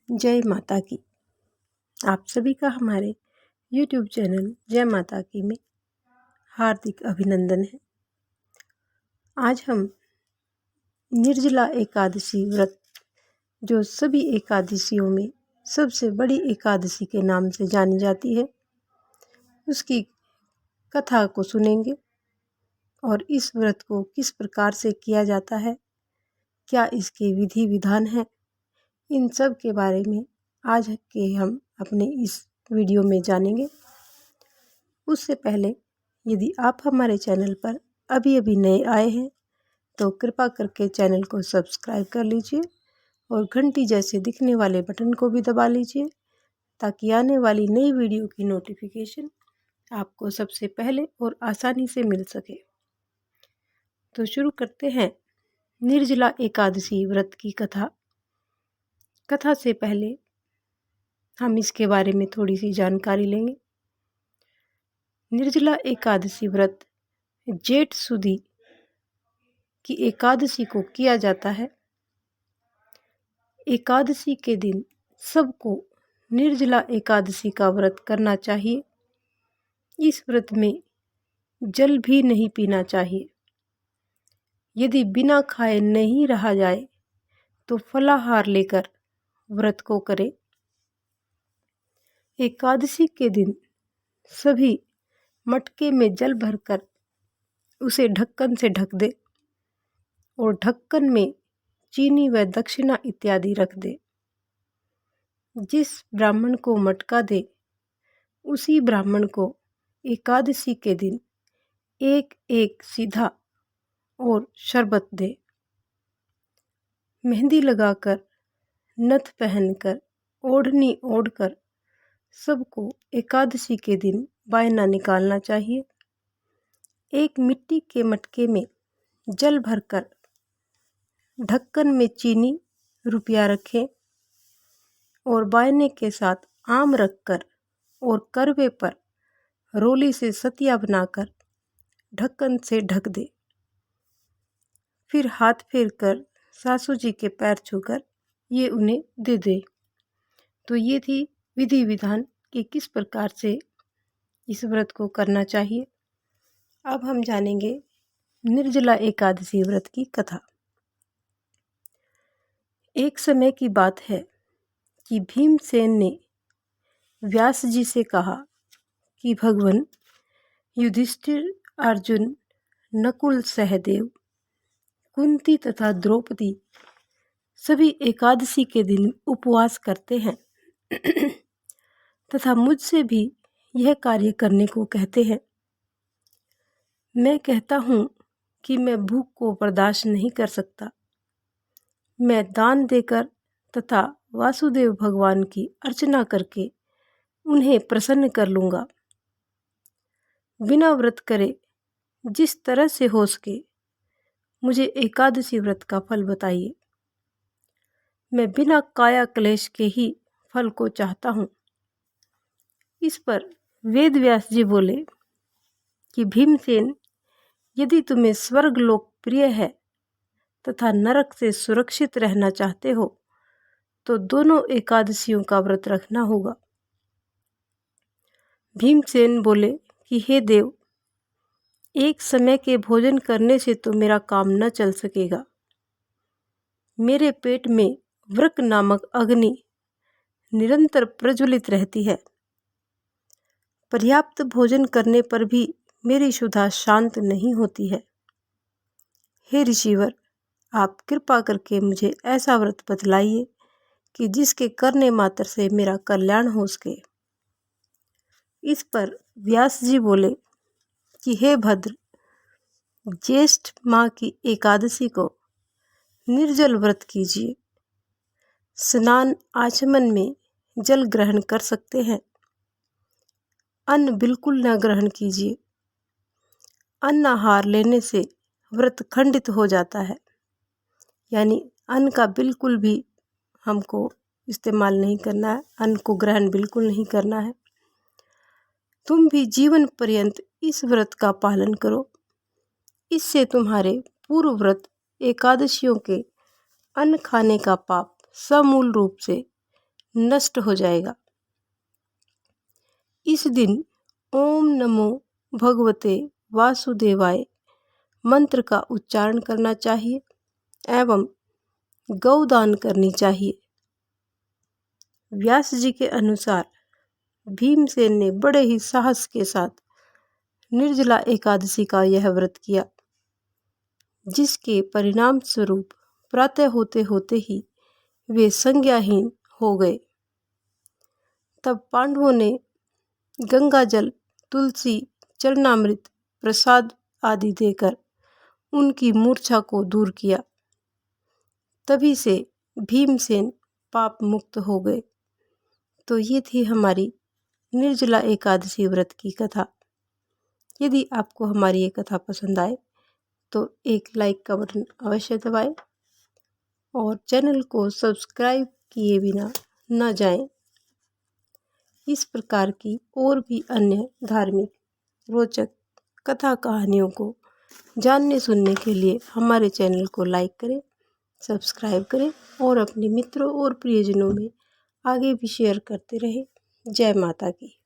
जय माता की। आप सभी का हमारे YouTube चैनल जय माता की में हार्दिक अभिनंदन है। आज हम निर्जला एकादशी व्रत, जो सभी एकादशियों में सबसे बड़ी एकादशी के नाम से जानी जाती है, उसकी कथा को सुनेंगे और इस व्रत को किस प्रकार से किया जाता है, क्या इसके विधि विधान हैं, इन सब के बारे में आज के हम अपने इस वीडियो में जानेंगे। उससे पहले यदि आप हमारे चैनल पर अभी नए आए हैं तो कृपा करके चैनल को सब्सक्राइब कर लीजिए और घंटी जैसे दिखने वाले बटन को भी दबा लीजिए ताकि आने वाली नई वीडियो की नोटिफिकेशन आपको सबसे पहले और आसानी से मिल सके। तो शुरू करते हैं निर्जला एकादशी व्रत की कथा। कथा से पहले हम इसके बारे में थोड़ी सी जानकारी लेंगे। निर्जला एकादशी व्रत जेठ सुदी की एकादशी को किया जाता है। एकादशी के दिन सबको निर्जला एकादशी का व्रत करना चाहिए। इस व्रत में जल भी नहीं पीना चाहिए। यदि बिना खाए नहीं रहा जाए तो फलाहार लेकर व्रत को करें। एकादशी के दिन सभी मटके में जल भरकर उसे ढक्कन से ढक दे और ढक्कन में चीनी व दक्षिणा इत्यादि रख दे। जिस ब्राह्मण को मटका दे उसी ब्राह्मण को एकादशी के दिन एक एक सीधा और शरबत दे। मेहंदी लगाकर, नथ पहनकर, ओढ़नी ओढ़कर सबको एकादशी के दिन बायना निकालना चाहिए। एक मिट्टी के मटके में जल भरकर ढक्कन में चीनी रुपया रखें और बायने के साथ आम रखकर और करवे पर रोली से सतिया बनाकर ढक्कन से ढक दे। फिर हाथ फेर कर सासू जी के पैर छूकर ये उन्हें दे दे। तो ये थी विधि विधान कि किस प्रकार से इस व्रत को करना चाहिए। अब हम जानेंगे निर्जला एकादशी व्रत की कथा। एक समय की बात है कि भीमसेन ने व्यास जी से कहा कि भगवान युधिष्ठिर, अर्जुन, नकुल, सहदेव, कुंती तथा द्रौपदी सभी एकादशी के दिन उपवास करते हैं तथा मुझसे भी यह कार्य करने को कहते हैं। मैं कहता हूँ कि मैं भूख को बर्दाश्त नहीं कर सकता। मैं दान देकर तथा वासुदेव भगवान की अर्चना करके उन्हें प्रसन्न कर लूँगा। बिना व्रत करे जिस तरह से हो सके मुझे एकादशी व्रत का फल बताइए। मैं बिना काया क्लेश के ही फल को चाहता हूँ। इस पर वेद व्यास जी बोले कि भीमसेन, यदि तुम्हें स्वर्ग लोक प्रिय है तथा नरक से सुरक्षित रहना चाहते हो तो दोनों एकादशियों का व्रत रखना होगा। भीमसेन बोले कि हे देव, एक समय के भोजन करने से तो मेरा काम न चल सकेगा। मेरे पेट में वृक नामक अग्नि निरंतर प्रज्वलित रहती है। पर्याप्त भोजन करने पर भी मेरी क्षुधा शांत नहीं होती है। हे ऋषिवर, आप कृपा करके मुझे ऐसा व्रत बतलाइए कि जिसके करने मात्र से मेरा कल्याण हो सके। इस पर व्यास जी बोले कि हे भद्र, ज्येष्ठ माह की एकादशी को निर्जल व्रत कीजिए। स्नान आचमन में जल ग्रहण कर सकते हैं। अन्न बिल्कुल न ग्रहण कीजिए। अन्न आहार लेने से व्रत खंडित हो जाता है, यानी अन्न का बिल्कुल भी हमको इस्तेमाल नहीं करना है, अन्न को ग्रहण बिल्कुल नहीं करना है। तुम भी जीवन पर्यंत इस व्रत का पालन करो। इससे तुम्हारे पूर्व व्रत एकादशियों के अन्न खाने का पाप समूल रूप से नष्ट हो जाएगा। इस दिन ओम नमो भगवते वासुदेवाय मंत्र का उच्चारण करना चाहिए एवं गौदान करनी चाहिए। व्यास जी के अनुसार भीमसेन ने बड़े ही साहस के साथ निर्जला एकादशी का यह व्रत किया, जिसके परिणाम स्वरूप प्रातः होते होते ही वे संज्ञाहीन हो गए। तब पांडवों ने गंगा जल, तुलसी, चरणामृत, प्रसाद आदि देकर उनकी मूर्छा को दूर किया। तभी से भीमसेन पाप मुक्त हो गए। तो ये थी हमारी निर्जला एकादशी व्रत की कथा। यदि आपको हमारी ये कथा पसंद आए तो एक लाइक का बटन अवश्य दबाएं और चैनल को सब्सक्राइब किए बिना न जाएं। इस प्रकार की और भी अन्य धार्मिक रोचक कथा कहानियों को जानने सुनने के लिए हमारे चैनल को लाइक करें, सब्सक्राइब करें और अपने मित्रों और प्रियजनों में आगे भी शेयर करते रहें। जय माता की।